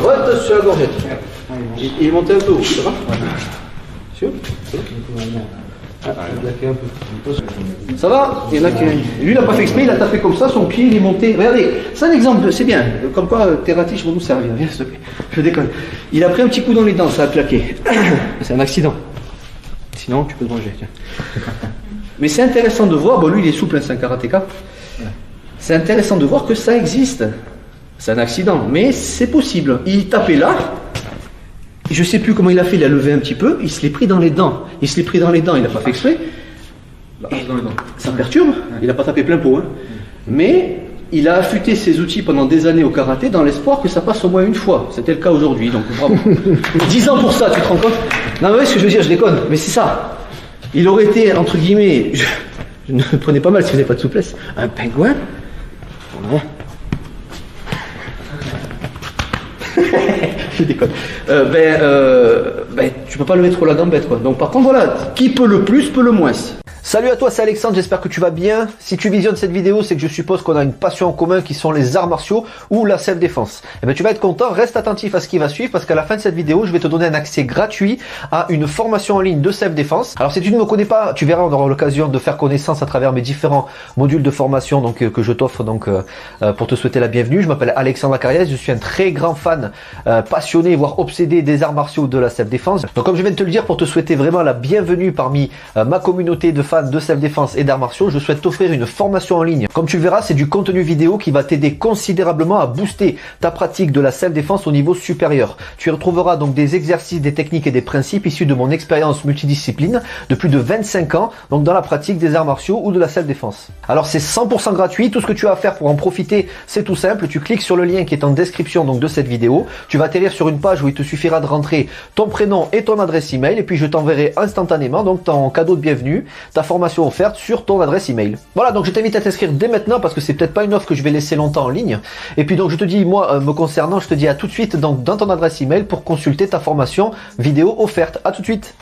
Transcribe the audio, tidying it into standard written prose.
Ouais, attention à la gorgette. Il est monté un peu haut, ça va? Sûr? Ça va? Il y en a qui... Lui, il n'a pas fait exprès, il a tapé comme ça, son pied, il est monté. Regardez, c'est un exemple, c'est bien. Comme quoi, tes ratiches vont nous servir. Viens, s'il te plaît. Je déconne. Il a pris un petit coup dans les dents, ça a claqué. C'est un accident. Sinon, tu peux te manger. Tiens. Mais c'est intéressant de voir, bon, lui, il est souple, hein, c'est un karatéka. C'est intéressant de voir que ça existe. C'est un accident, mais c'est possible. Il tapait là. Je ne sais plus comment il a fait, il a levé un petit peu, il se l'est pris dans les dents. Il se l'est pris dans les dents, il n'a pas fait exprès. Ça perturbe, il n'a pas tapé plein pot. Hein. Mais il a affûté ses outils pendant des années au karaté dans l'espoir que ça passe au moins une fois. C'était le cas aujourd'hui, donc bravo. 10 ans pour ça, tu te rends compte? Non mais ce que je veux dire, je déconne, mais c'est ça. Il aurait été, entre guillemets, je ne prenais pas mal si vous n'avez pas de souplesse, un pingouin. Voilà. Je déconne. Tu peux pas lever trop la gambette, quoi. Donc par contre, voilà, qui peut le plus, peut le moins. Salut à toi, c'est Alexandre, j'espère que tu vas bien. Si tu visionnes cette vidéo, c'est que je suppose qu'on a une passion en commun qui sont les arts martiaux ou la self-défense. Eh bien, tu vas être content, reste attentif à ce qui va suivre parce qu'à la fin de cette vidéo, je vais te donner un accès gratuit à une formation en ligne de self-défense. Alors, si tu ne me connais pas, tu verras, on aura l'occasion de faire connaissance à travers mes différents modules de formation donc, que je t'offre donc pour te souhaiter la bienvenue. Je m'appelle Alexandre Acariès, je suis un très grand fan, passionné, voire obsédé des arts martiaux de la self-défense. Donc, comme je viens de te le dire, pour te souhaiter vraiment la bienvenue parmi ma communauté de fans de self-défense et d'arts martiaux, je souhaite t'offrir une formation en ligne. Comme tu le verras, c'est du contenu vidéo qui va t'aider considérablement à booster ta pratique de la self-défense au niveau supérieur. Tu y retrouveras donc des exercices, des techniques et des principes issus de mon expérience multidiscipline de plus de 25 ans, donc dans la pratique des arts martiaux ou de la self-défense. Alors c'est 100% gratuit, tout ce que tu as à faire pour en profiter, c'est tout simple, tu cliques sur le lien qui est en description donc de cette vidéo, tu vas atterrir sur une page où il te suffira de rentrer ton prénom et ton adresse email et puis je t'enverrai instantanément donc ton cadeau de bienvenue, ta formation offerte sur ton adresse email. Voilà, donc je t'invite à t'inscrire dès maintenant parce que c'est peut-être pas une offre que je vais laisser longtemps en ligne. Et puis donc je te dis, moi me concernant, je te dis à tout de suite donc dans ton adresse email pour consulter ta formation vidéo offerte. À tout de suite.